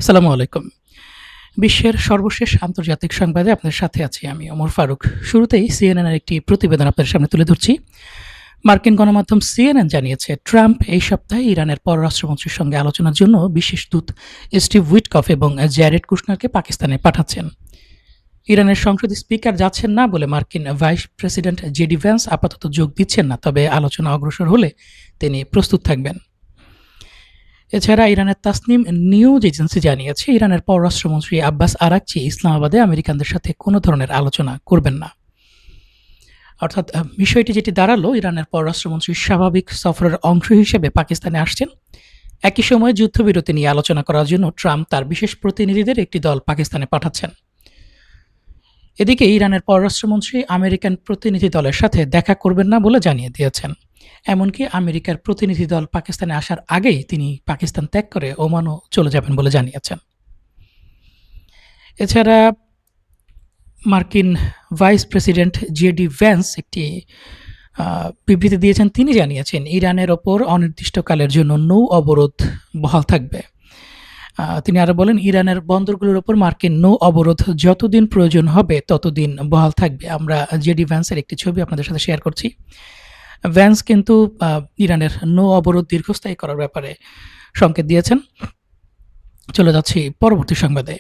আসসালামু আলাইকুম। বিশ্বের সর্বশেষ আন্তর্জাতিক সংবাদে আপনাদের সাথে আছি আমি ওমর ফারুক। শুরুতেই সিএনএন এর একটি প্রতিবেদন আপনাদের সামনে তুলে ধরছি। মার্কিন গণমাধ্যম সিএনএন জানিয়েছে, ট্রাম্প এই সপ্তাহে ইরানের পররাষ্ট্রমন্ত্রীর সঙ্গে আলোচনার জন্য বিশেষ দূত স্টিভ উইটকফ এবং জ্যারেড কুশনারকে পাকিস্তানে পাঠাচ্ছেন। ইরানের সংসদের স্পিকার যাচ্ছেন না বলে মার্কিন ভাইস প্রেসিডেন্ট জেডি ভ্যান্স আপাতত যোগ দিচ্ছেন না, তবে আলোচনা অগ্রসর হলে তিনি প্রস্তুত থাকবেন। এছাড়া ইরানের তাসনিম নিউজ এজেন্সি জানিয়েছে, ইরানের পররাষ্ট্রমন্ত্রী আব্বাস আরাকচি ইসলামাবাদে আমেরিকানদের সাথে কোনো ধরনের আলোচনা করবেন না। অর্থাৎ বিষয়টি যেটি দাঁড়ালো, ইরানের পররাষ্ট্রমন্ত্রী স্বাভাবিক সফরের অংশ হিসেবে পাকিস্তানে আসছেন। একই সময়ে যুদ্ধবিরতি নিয়ে আলোচনা করার জন্য ট্রাম্প তার বিশেষ প্রতিনিধিদের একটি দল পাকিস্তানে পাঠাচ্ছেন। এদিকে ইরানের পররাষ্ট্রমন্ত্রী আমেরিকান প্রতিনিধি দলের সাথে দেখা করবেন না বলে জানিয়ে দিয়েছেন। এমনকি আমেরিকার প্রতিনিধি দল পাকিস্তানে আসার আগেই তিনি পাকিস্তান ত্যাগ করে ওমানও চলে যাবেন বলে জানিয়েছেন। এছাড়া মার্কিন ভাইস প্রেসিডেন্ট জেডি ভ্যান্স একটি বিবৃতি দিয়েছেন। তিনি জানিয়েছেন, ইরানের ওপর অনির্দিষ্টকালের জন্য নৌ অবরোধ বহাল থাকবে। তিনি আরও বলেন, ইরানের বন্দরগুলোর ওপর মার্কিন নৌ অবরোধ যতদিন প্রয়োজন হবে ততদিন বহাল থাকবে। আমরা জেডি ভ্যান্সের একটি ছবি আপনাদের সাথে শেয়ার করছি। ভ্যান্স কিন্তু ইরানের নৌ অবরোধ দীর্ঘস্থায়ী করার ব্যাপারে সংকেত দিয়েছেন। চলে যাচ্ছি পরবর্তী সংবাদে।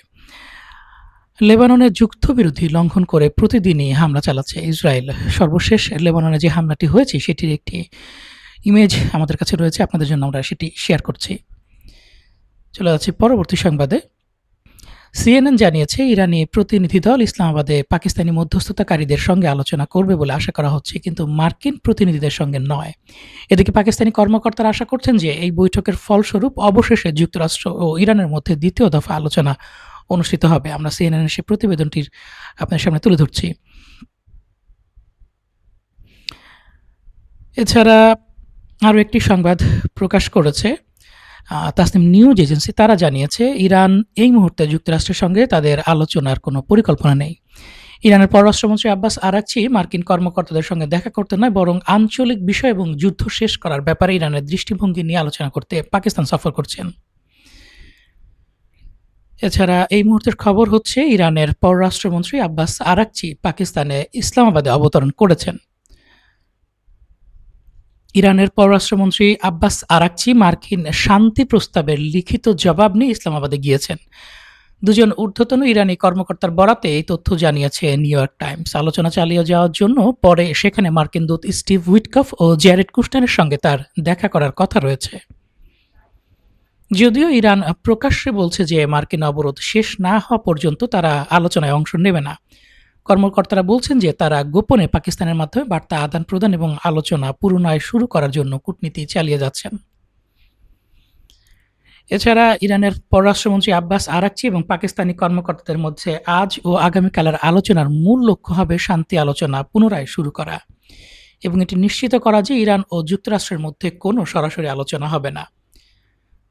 লেবাননের যুদ্ধবিরতি লঙ্ঘন করে প্রতিদিনই হামলা চালাচ্ছে ইসরায়েল। সর্বশেষ লেবাননে যে হামলাটি হয়েছে সেটির একটি ইমেজ আমাদের কাছে রয়েছে, আপনাদের জন্য আমরা সেটি শেয়ার করছি। চলে যাচ্ছি পরবর্তী সংবাদে। সিএনএন জানিয়েছে, ইরানি প্রতিনিধি দল ইসলামাবাদে পাকিস্তানি মধ্যস্থতাকারীদের সঙ্গে আলোচনা করবে বলে আশা করা হচ্ছে, কিন্তু মার্কিন প্রতিনিধিদের সঙ্গে নয়। এদিকে পাকিস্তানি কর্মকর্তারা আশা করছেন যে এই বৈঠকের ফলস্বরূপ অবশেষে যুক্তরাষ্ট্র ও ইরানের মধ্যে দ্বিতীয় দফা আলোচনা অনুষ্ঠিত হবে। আমরা সিএনএন সে প্রতিবেদনটির আপনার সামনে তুলে ধরছি। এছাড়া আরও একটি সংবাদ প্রকাশ করেছে তাসনিম নিউজ এজেন্সি। তারা জানিয়েছে, ইরান এই মুহূর্তে যুক্তরাষ্ট্রের সঙ্গে তাদের আলোচনার কোনো পরিকল্পনা নেই। ইরানের পররাষ্ট্রমন্ত্রী আব্বাস আরাকচি মার্কিন কর্মকর্তাদের সঙ্গে দেখা করতে নয়, বরং আঞ্চলিক বিষয় এবং যুদ্ধ শেষ করার ব্যাপারে ইরানের দৃষ্টিভঙ্গি নিয়ে আলোচনা করতে পাকিস্তান সফর করছেন। এছাড়া এই মুহূর্তের খবর হচ্ছে, ইরানের পররাষ্ট্রমন্ত্রী আব্বাস আরাকচি পাকিস্তানে ইসলামাবাদে অবতরণ করেছেন। ইরানের পররাষ্ট্রমন্ত্রী আব্বাস আরাকচি মার্কিন শান্তি প্রস্তাবের লিখিত জবাব নিয়ে ইসলামাবাদে গিয়েছেন। দুজন ঊর্ধ্বতন ইরানি কর্মকর্তার বরাতে এই তথ্য জানিয়েছে নিউ ইয়র্ক টাইমস। আলোচনা চালিয়ে যাওয়ার জন্য পরে সেখানে মার্কিন দূত স্টিভ উইটকফ ও জ্যারেড কুশনারের সঙ্গে তার দেখা করার কথা রয়েছে। যদিও ইরান প্রকাশ্যে বলছে যে মার্কিন অবরোধ শেষ না হওয়া পর্যন্ত তারা আলোচনায় অংশ নেবে না। কর্মকর্তারা বলছেন যে তারা গোপনে পাকিস্তানের মাধ্যমে বার্তা আদান প্রদান এবং আলোচনা পুনরায় শুরু করার জন্য কূটনীতি চালিয়ে যাচ্ছেন। এছাড়া ইরানের পররাষ্ট্রমন্ত্রী আব্বাস আরাকচি এবং পাকিস্তানি কর্মকর্তাদের মধ্যে আজ ও আগামীকালের আলোচনার মূল লক্ষ্য হবে শান্তি আলোচনা পুনরায় শুরু করা এবং এটি নিশ্চিত করা যে ইরান ও যুক্তরাষ্ট্রের মধ্যে কোনো সরাসরি আলোচনা হবে না।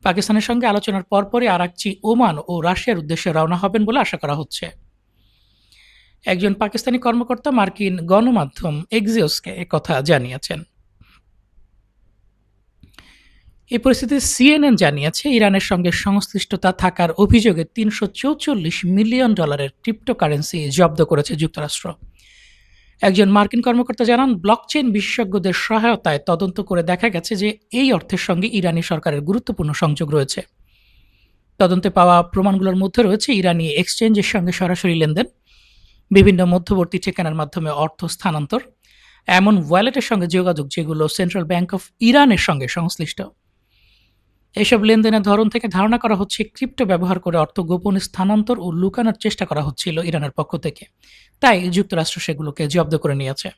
পাকিস্তানের সঙ্গে আলোচনার পরপরই আরাকচি ওমান ও রাশিয়ার উদ্দেশ্যে রওনা হবেন বলে আশা করা হচ্ছে। একজন পাকিস্তানি কর্মকর্তা মার্কিন গণমাধ্যম এক্সিওসকে একথা জানিয়েছেন। এই পরিস্থিতিতে সিএনএন জানিয়েছে, ইরানের সঙ্গে সংশ্লিষ্টতা থাকার অভিযোগে $344 মিলিয়ন ক্রিপ্টোকারেন্সি জব্দ করেছে যুক্তরাষ্ট্র। একজন মার্কিন কর্মকর্তা জানান, ব্লকচেইন বিশেষজ্ঞদের সহায়তায় তদন্ত করে দেখা গেছে যে এই অর্থের সঙ্গে ইরানি সরকারের গুরুত্বপূর্ণ সংযোগ রয়েছে। তদন্তে পাওয়া প্রমাণগুলোর মধ্যে রয়েছে ইরানি এক্সচেঞ্জের সঙ্গে সরাসরি লেনদেন, বিভিন্ন মধ্যবর্তী ঠিকানার মাধ্যমে অর্থ স্থানান্তর, এমন ওয়ালেটের সঙ্গে যোগাযোগ যেগুলো সেন্ট্রাল ব্যাংক অফ ইরানের সঙ্গে সংশ্লিষ্ট। এইসব লেনদেনের ধরন থেকে ধারণা করা হচ্ছে ক্রিপ্টো ব্যবহার করে অর্থ গোপনে স্থানান্তর ও লুকানোর চেষ্টা করা হচ্ছিল ইরানের পক্ষ থেকে, তাই যুক্তরাষ্ট্র সেগুলোকে জব্দ করে নিয়েছে।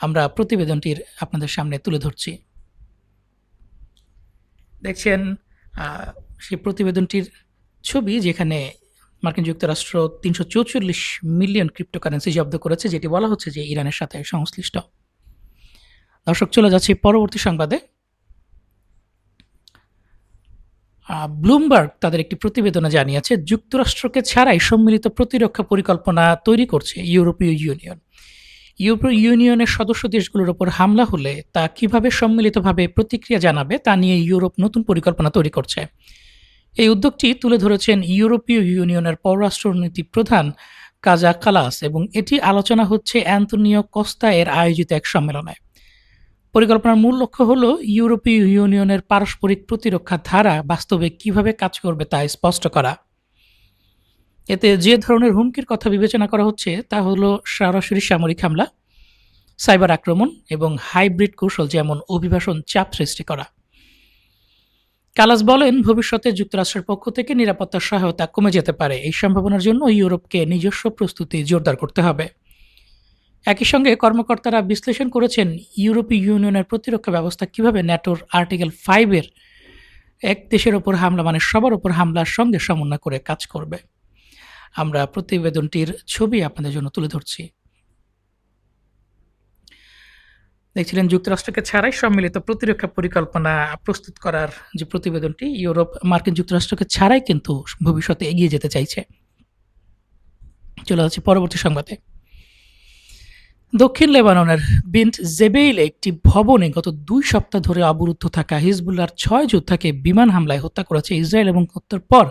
আমরা প্রতিবেদনটির আপনাদের সামনে তুলে ধরছি। দেখছেন সেই প্রতিবেদনটির ছবি, যেখানে মার্কিন যুক্তরাষ্ট্র 344 মিলিয়ন ক্রিপ্টোকারেন্সি জব্দ করেছে, যেটি বলা হচ্ছে যে ইরানের সাথে সংশ্লিষ্ট। দর্শক, চলে যাচ্ছি পরবর্তী সংবাদে। ব্লুমবার্গ তাদের একটি প্রতিবেদনে জানিয়েছে, যুক্তরাষ্ট্রকে ছাড়াই সম্মিলিত প্রতিরক্ষা পরিকল্পনা তৈরি করছে ইউরোপীয় ইউনিয়ন। ইউরোপীয় ইউনিয়নের সদস্য দেশগুলোর ওপর হামলা হলে তা কিভাবে সম্মিলিতভাবে প্রতিক্রিয়া জানাবে তা নিয়ে ইউরোপ নতুন পরিকল্পনা তৈরি করছে। এই উদ্যোগটি তুলে ধরেছেন ইউরোপীয় ইউনিয়নের পররাষ্ট্রনীতি প্রধান কাজা কালাস এবং এটি আলোচনা হচ্ছে অ্যান্তোনিও কস্তা এর আয়োজিত এক সম্মেলনে। পরিকল্পনার মূল লক্ষ্য হল ইউরোপীয় ইউনিয়নের পারস্পরিক প্রতিরক্ষা ধারা বাস্তবে কিভাবে কাজ করবে তা স্পষ্ট করা। এতে যে ধরনের হুমকির কথা বিবেচনা করা হচ্ছে তা হলো সরাসরি সামরিক হামলা, সাইবার আক্রমণ এবং হাইব্রিড কৌশল যেমন অভিবাসন চাপ সৃষ্টি করা। কালাস বলেন, ভবিষ্যতে যুক্তরাষ্ট্রের পক্ষ থেকে নিরাপত্তা সহায়তা কমে যেতে পারে। এই সম্ভাবনার জন্য ইউরোপকে নিজস্ব প্রস্তুতি জোরদার করতে হবে। একই সঙ্গে কর্মকর্তারা বিশ্লেষণ করেছেন ইউরোপীয় ইউনিয়নের প্রতিরক্ষা ব্যবস্থা কিভাবে ন্যাটোর আর্টিকেল 5-এর এক দেশের ওপর হামলা মানে সবার ওপর হামলার সঙ্গে সমন্বয় করে কাজ করবে। আমরা প্রতিবেদনটির ছবি আপনাদের জন্য তুলে ধরছি। দেখছিলেন যুক্তরাষ্ট্রকে ছাড়াই সম্মিলিত প্রতিরক্ষা পরিকল্পনা প্রস্তুত করার যে প্রতিবেদনটি, ইউরোপ মার্কিন যুক্তরাষ্ট্রকে ছাড়াই কিন্তু ভবিষ্যতে এগিয়ে যেতে চাইছে। চলে যাচ্ছে পরবর্তী সংবাদে। দক্ষিণ লেবাননের বিন্ট জেবেইলে একটি ভবনে গত 2 সপ্তাহ ধরে অবরুদ্ধ থাকা হিজবুল্লাহর 6 যোদ্ধাকে বিমান হামলায় হত্যা করেছে ইসরায়েল এবং হত্যার পর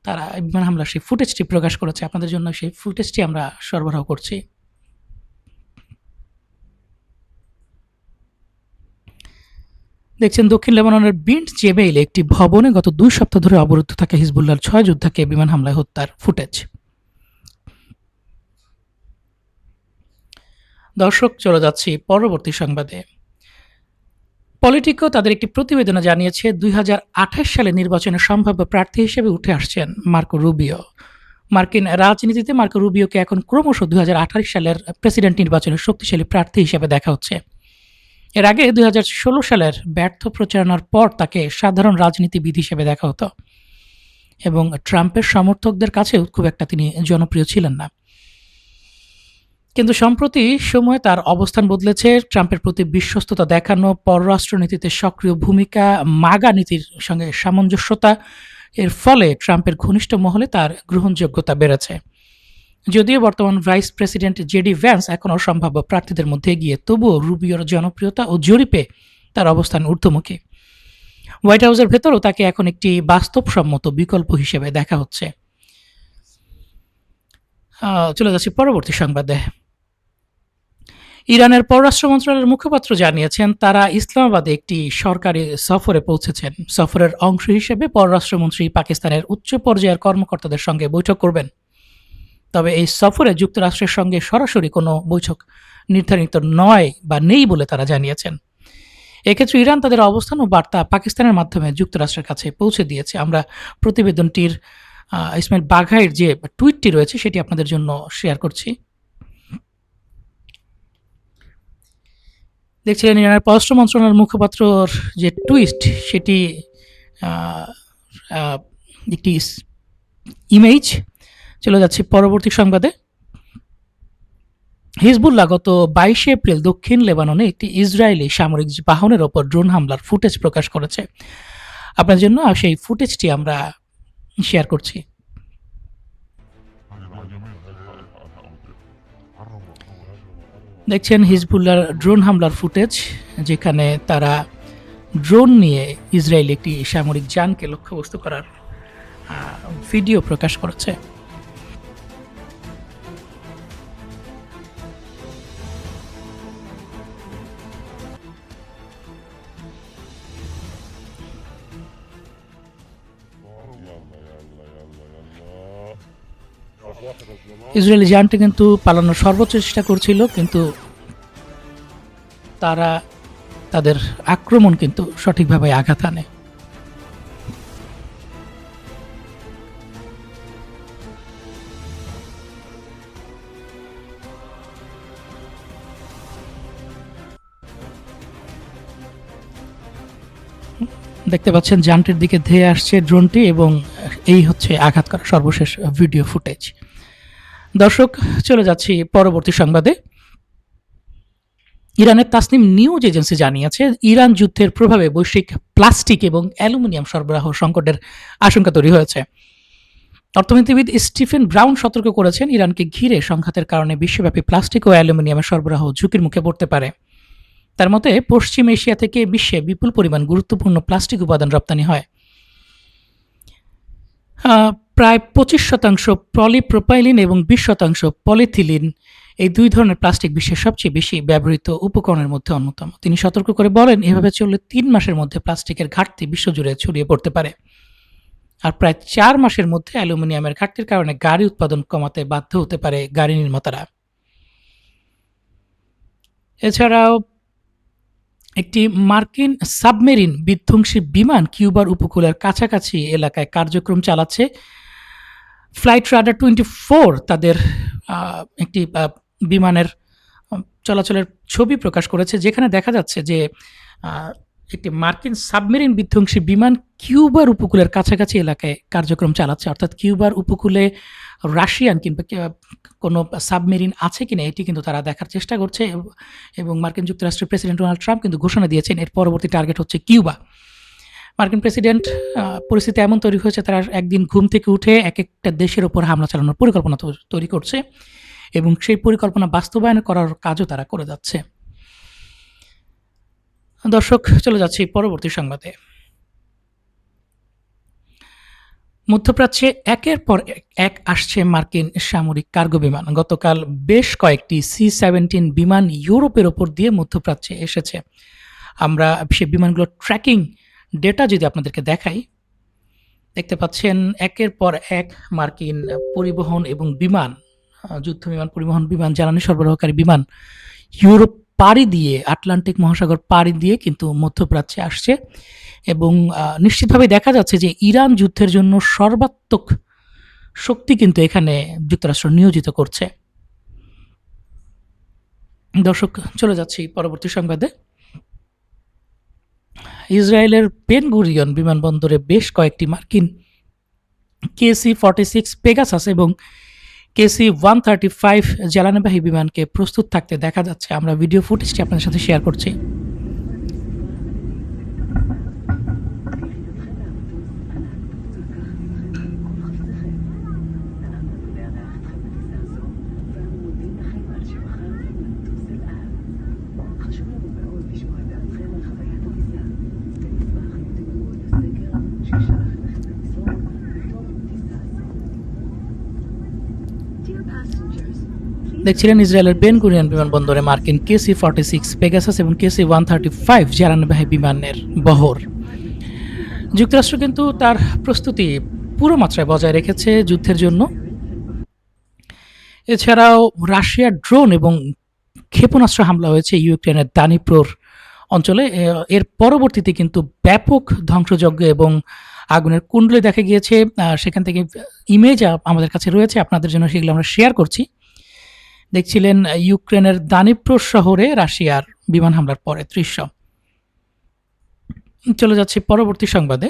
তারা বিমান হামলার সেই ফুটেজটি প্রকাশ করেছে। আপনাদের জন্য সেই ফুটেজটি আমরা সরবরাহ করছি। দেখছেন দক্ষিণ লেবাননের বিন্ট জেবেইলে একটি ভবনে গত 2 সপ্তাহ ধরে অবরুদ্ধ থাকা হিজবুল্লাহর 6 যোদ্ধাকে বিমান হামলায় হত্যার ফুটেজ। দর্শক, চলে যাচ্ছি পরবর্তী সংবাদে। পলিটিকো তাদের একটি প্রতিবেদনে জানিয়েছে 2028 সালে নির্বাচনে সম্ভাব্য প্রার্থী হিসেবে উঠে আসছেন মার্কো রুবিও। মার্কিন রাজনীতিতে মার্কো রুবিওকে এখন ক্রমশ 2028 সালের প্রেসিডেন্ট নির্বাচনের শক্তিশালী প্রার্থী হিসেবে দেখা হচ্ছে। এর আগে 2016 সালের ব্যর্থ প্রচারণার পর তাকে সাধারণ রাজনীতিবিদ হিসেবে দেখা হতো এবং ট্রাম্পের সমর্থকদের কাছেও খুব একটা তিনি জনপ্রিয় ছিলেন না। কিন্তু সম্প্রতি সময়ে তার অবস্থান বদলেছে। ট্রাম্পের প্রতি বিশ্বস্ততা দেখানো, পররাষ্ট্রনীতিতে সক্রিয় ভূমিকা, মাগা নীতির সঙ্গে সামঞ্জস্যতা, এর ফলে ট্রাম্পের ঘনিষ্ঠ মহলে তার গ্রহণযোগ্যতা বেড়েছে। যদিও বর্তমান ভাইস প্রেসিডেন্ট জেডি ভ্যান্স এখনও সম্ভাব্য প্রার্থীদের মধ্যে এগিয়ে, তবুও রুবিওর জনপ্রিয়তা ও জরিপে তার অবস্থান ঊর্ধ্বমুখী। হোয়াইট হাউসের ভেতরও তাকে এখন একটি বাস্তবসম্মত বিকল্প হিসেবে দেখা হচ্ছে। চলে যাচ্ছি পরবর্তী সংবাদে। ইরানের পররাষ্ট্র মন্ত্রণালয়ের মুখপাত্র জানিয়েছেন তারা ইসলামাবাদে একটি সরকারি সফরে পৌঁছেছেন। সফরের অংশ হিসেবে পররাষ্ট্রমন্ত্রী পাকিস্তানের উচ্চ পর্যায়ের কর্মকর্তাদের সঙ্গে বৈঠক করবেন। তবে এই সফরে যুক্তরাষ্ট্রের সঙ্গে সরাসরি কোনো বৈঠক নির্ধারিত নয় বা নেই বলে তারা জানিয়েছেন। এক্ষেত্রে ইরান তাদের অবস্থান ও বার্তা পাকিস্তানের মাধ্যমে যুক্তরাষ্ট্রের কাছে পৌঁছে দিয়েছে। আমরা প্রতিবেদনটির ইসমাইল বাঘাইয়ের যে টুইটটি রয়েছে সেটি আপনাদের জন্য শেয়ার করছি। দেখছিলেন ইরানের পররাষ্ট্র মন্ত্রণালয়ের মুখপাত্রর যে টুইট সেটি একটি ইমেজ। চলে যাচ্ছে পরবর্তী সংবাদে। হিজবুল্লাহ গত 22 এপ্রিল দক্ষিণ লেবাননে একটি ইসরায়েলি সামরিক বাহনের ওপর ড্রোন হামলার ফুটেজ প্রকাশ করেছে। আপনার জন্য সেই ফুটেজটি আমরা শেয়ার করছি। দেখছেন হিজবুল্লাহর ড্রোন হামলার ফুটেজ, যেখানে তারা ড্রোন নিয়ে ইসরায়েলি একটি সামরিক যানকে লক্ষ্যবস্তু করার ভিডিও প্রকাশ করেছে। ইসরায়েলি যানটি কিন্তু পালানোর সর্বোচ্চ চেষ্টা করছিল, কিন্তু তারা তাদের আক্রমণ কিন্তু সঠিকভাবে আঘাত আনে। দেখতে পাচ্ছেন যানটির দিকে ধেয়ে আসছে ড্রোনটি এবং এই হচ্ছে আঘাত করা সর্বশেষ ভিডিও ফুটেজ। দর্শক, চলে যাচ্ছি পরবর্তী সংবাদে। ইরানের তাসনিম নিউজ এজেন্সি জানিয়েছে ইরান যুদ্ধের প্রভাবে বৈশ্বিক প্লাস্টিক এবং অ্যালুমিনিয়াম সরবরাহ সংকটের আশঙ্কা তৈরি হয়েছে। অর্থনীতিবিদ স্টিফেন ব্রাউন সতর্ক করেছেন ইরানকে ঘিরে সংঘাতের কারণে বিশ্বব্যাপী প্লাস্টিক ও অ্যালুমিনিয়ামের সরবরাহ ঝুঁকির মুখে পড়তে পারে। তার মতে পশ্চিম এশিয়া থেকে বিশ্বে বিপুল পরিমাণ গুরুত্বপূর্ণ প্লাস্টিক উপাদান রপ্তানি হয়। প্রায় 25% পলিপ্রোপাইলিন এবং 20% পলিথিলিন এই দুই ধরনের প্লাস্টিক বিশ্বের সবচেয়ে বেশি ব্যবহৃত উপকরণের মধ্যে অন্যতম। তিনি সতর্ক করে বলেন, এভাবে চললে 3 মাসের মধ্যে প্লাস্টিকের ঘাটতি বিশ্বজুড়ে ছড়িয়ে পড়তে পারে। আর প্রায় 4 মাসের মধ্যে অ্যালুমিনিয়ামের ঘাটতির কারণে গাড়ি উৎপাদন কমাতে বাধ্য হতে পারে গাড়ি নির্মাতারা। এছাড়াও একটি মার্কিন সাবমেরিন বিধ্বংসী বিমান কিউবার উপকূলের কাছাকাছি এলাকায় কার্যক্রম চালাচ্ছে। ফ্লাইট রাডার 24 তাদের একটি বিমানের চলাচলের ছবি প্রকাশ করেছে, যেখানে দেখা যাচ্ছে যে একটি মার্কিন সাবমেরিন বিধ্বংসী বিমান কিউবার উপকূলের কাছাকাছি এলাকায় কার্যক্রম চালাচ্ছে। অর্থাৎ কিউবার উপকূলে রাশিয়ান কিংবা কোনো সাবমেরিন আছে কিনা এটি কিন্তু তারা দেখার চেষ্টা করছে, এবং মার্কিন যুক্তরাষ্ট্রের প্রেসিডেন্ট ডোনাল্ড ট্রাম্প কিন্তু ঘোষণা দিয়েছেন এর পরবর্তী টার্গেট হচ্ছে কিউবা। মার্কিন প্রেসিডেন্ট পরিস্থিতি এমন তৈরি হয়েছে, তারা একদিন ঘুম থেকে উঠে এক একটা দেশের ওপর হামলা চালানোর পরিকল্পনা তৈরি করছে, এবং সেই পরিকল্পনা বাস্তবায়ন করার কাজও তারা করে যাচ্ছে। দর্শক, চলে যাচ্ছি পরবর্তী সংবাদে। মধ্যপ্রাচ্যে একের পর এক আসছে মার্কিন সামরিক কার্গো বিমান। গতকাল বেশ কয়েকটি C-17 বিমান ইউরোপের ওপর দিয়ে মধ্যপ্রাচ্যে এসেছে। আমরা সেই বিমানগুলোর ট্র্যাকিং ডেটা যদি আপনাদেরকে দেখাই, দেখতে পাচ্ছেন একের পর এক মার্কিন পরিবহন এবং বিমান, যুদ্ধ বিমান, পরিবহন বিমান, জ্বালানি সরবরাহকারী বিমান ইউরোপ পাড়ি দিয়ে, আটলান্টিক মহাসাগর পাড়ি দিয়ে কিন্তু মধ্যপ্রাচ্যে আসছে, এবং নিশ্চিতভাবে দেখা যাচ্ছে যে ইরান যুদ্ধের জন্য সর্বাত্মক শক্তি কিন্তু এখানে যুক্তরাষ্ট্র নিয়োজিত করছে। দর্শক, চলে যাচ্ছি পরবর্তী সংবাদে। ইসরায়েলের বেন গুরিয়ন বিমানবন্দরে বেশ কয়েকটি মার্কিন KC-46 পেগাসাস এবং KC-135 জ্বালানিবাহী বিমানকে প্রস্তুত থাকতে দেখা যাচ্ছে। আমরা ভিডিও ফুটেজটি আপনাদের সাথে শেয়ার করছি। দেখছিলেন ইসরায়েলের বেন গুরিয়ন বিমানবন্দরে মার্কিন KC-46 পেগাসাস এবং KC-135 জ্বালানিবাহী বিমানের বহর। যুক্তরাষ্ট্র কিন্তু তার প্রস্তুতি পুরো মাত্রায় বজায় রেখেছে যুদ্ধের জন্য। এছাড়াও রাশিয়ার ড্রোন এবং ক্ষেপণাস্ত্র হামলা হয়েছে ইউক্রেনের দানিপ্রোর অঞ্চলে। এর পরবর্তীতে কিন্তু ব্যাপক ধ্বংসযজ্ঞ এবং আগুনের কুণ্ডলি দেখা গিয়েছে। সেখান থেকে ইমেজ আমাদের কাছে রয়েছে, আপনাদের জন্য সেগুলো আমরা শেয়ার করছি। দেখছিলেন ইউক্রেনের দানিপ্রো শহরে রাশিয়ার বিমান হামলার পরে দৃশ্য। চলে যাচ্ছে পরবর্তী সংবাদে।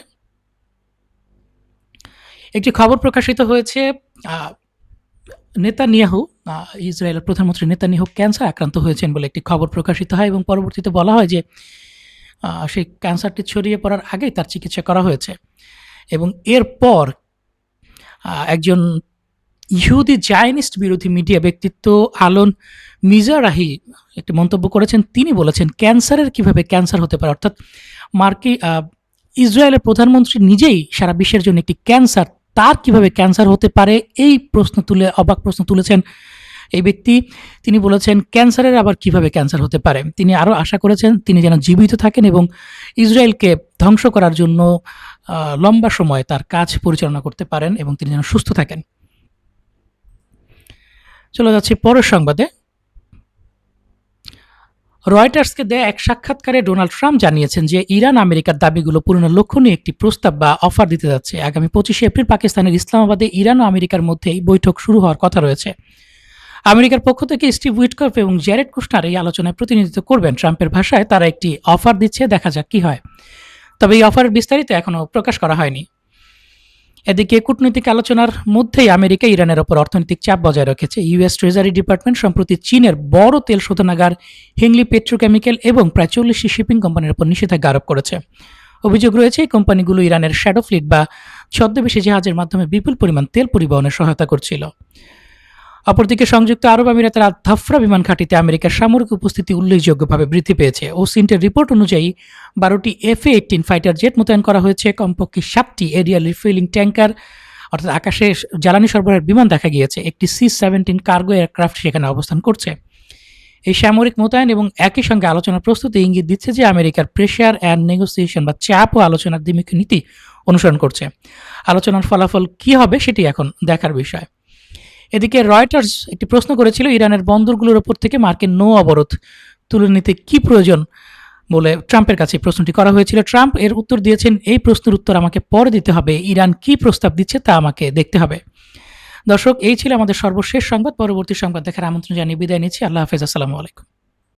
একটি খবর প্রকাশিত হয়েছে, নেতানিয়াহু, ইসরায়েলের প্রধানমন্ত্রী নেতানিয়াহু ক্যান্সার আক্রান্ত হয়েছেন বলে একটি খবর প্রকাশিত হয়, এবং পরবর্তীতে বলা হয় যে সেই ক্যান্সারটি ছড়িয়ে পড়ার আগেই তার চিকিৎসা করা হয়েছে। এবং এরপর একজন ইহুদি জায়নিস্ট বিরোধী মিডিয়া ব্যক্তিত্ব আলন মিজারাহি একটি মন্তব্য করেছেন। তিনি বলেছেন ক্যান্সারের কিভাবে ক্যান্সার হতে পারে, অর্থাৎ ইসরায়েলের প্রধানমন্ত্রী নিজেই সারা বিশ্বের জন্য একটি ক্যান্সার, তার কিভাবে ক্যান্সার হতে পারে এই প্রশ্ন তুলে অবাক প্রশ্ন তুলেছেন এই ব্যক্তি। তিনি বলেছেন ক্যান্সারের আবার কিভাবে ক্যান্সার হতে পারে। তিনি আরও আশা করেছেন তিনি যেন জীবিত থাকেন এবং ইসরায়েলকে ধ্বংস করার জন্য লম্বা সময় তার কাজ পরিচালনা করতে পারেন, এবং তিনি যেন সুস্থ থাকেন। চলে যাচ্ছি পরের সংবাদে। রয়টার্সকে দেয়া এক সাক্ষাৎকারে ডোনাল্ড ট্রাম্প জানিয়েছেন যে ইরান আমেরিকার দাবিগুলো পূরণের লক্ষ্য নিয়ে একটি প্রস্তাব বা অফার দিতে যাচ্ছে। আগামী 25 এপ্রিল পাকিস্তানের ইসলামাবাদে ইরান ও আমেরিকার মধ্যে এই বৈঠক শুরু হওয়ার কথা রয়েছে। আমেরিকার পক্ষ থেকে স্টিভ উইটকর্ফ এবং জ্যারেড কুশনার এই আলোচনায় প্রতিনিধিত্ব করবেন। ট্রাম্পের ভাষায় তারা একটি অফার দিচ্ছে, দেখা যাক কি হয়। তবে এই অফারের বিস্তারিত এখনও প্রকাশ করা হয়নি। এদিকে কূটনৈতিক আলোচনার মধ্যেই আমেরিকা ইরানের ওপর অর্থনৈতিক চাপ বজায় রেখেছে। ইউএস ট্রেজারি ডিপার্টমেন্ট সম্প্রতি চীনের বড় তেল শোধনাগার হিংলি পেট্রোকেমিক্যাল এবং প্রায় 40টি শিপিং কোম্পানির উপর নিষেধাজ্ঞা আরোপ করেছে। অভিযোগ রয়েছে এই কোম্পানিগুলো ইরানের শ্যাডো ফ্লিট বা ছদ্মবেশী জাহাজের মাধ্যমে বিপুল পরিমাণ তেল পরিবহনে সহায়তা করছিল। অপরদিকে সংযুক্ত আরব আমিরাতের ধাফরা বিমান ঘাঁটিতে আমেরিকার সামরিক উপস্থিতি উল্লেখযোগ্যভাবে বৃদ্ধি পেয়েছে। ওসিন্টের রিপোর্ট অনুযায়ী 12টি FA-18 ফাইটার জেট মোতায়েন করা হয়েছে, কমপক্ষে 7টি এরিয়াল রিফুয়েলিং ট্যাঙ্কার অর্থাৎ আকাশে জ্বালানি সরবরাহের বিমান দেখা গিয়েছে। একটি C-17 কার্গো এয়ারক্রাফট সেখানে অবস্থান করছে। এই সামরিক মোতায়েন এবং একই সঙ্গে আলোচনার প্রস্তুতি ইঙ্গিত দিচ্ছে যে আমেরিকার প্রেশার অ্যান্ড নেগোসিয়েশন বা চাপ ও আলোচনার দ্বিমুখী নীতি অনুসরণ করছে। আলোচনার ফলাফল কী হবে সেটি এখন দেখার বিষয়। এদিকে রয়টার্স একটি প্রশ্ন করেছিল ইরানের বন্দরগুলোর ওপর থেকে মার্কিন নৌ অবরোধ তুলে নিতে কী প্রয়োজন বলে ট্রাম্পের কাছে প্রশ্নটি করা হয়েছিল। ট্রাম্প এর উত্তর দিয়েছেন, এই প্রশ্নের উত্তর আমাকে পরে দিতে হবে, ইরান কী প্রস্তাব দিচ্ছে তা আমাকে দেখতে হবে। দর্শক, এই ছিল আমাদের সর্বশেষ সংবাদ। পরবর্তী সংবাদ দেখার আমন্ত্রণ জানিয়ে বিদায় নিচ্ছি। আল্লাহ হাফেজ। আসসালামু আলাইকুম।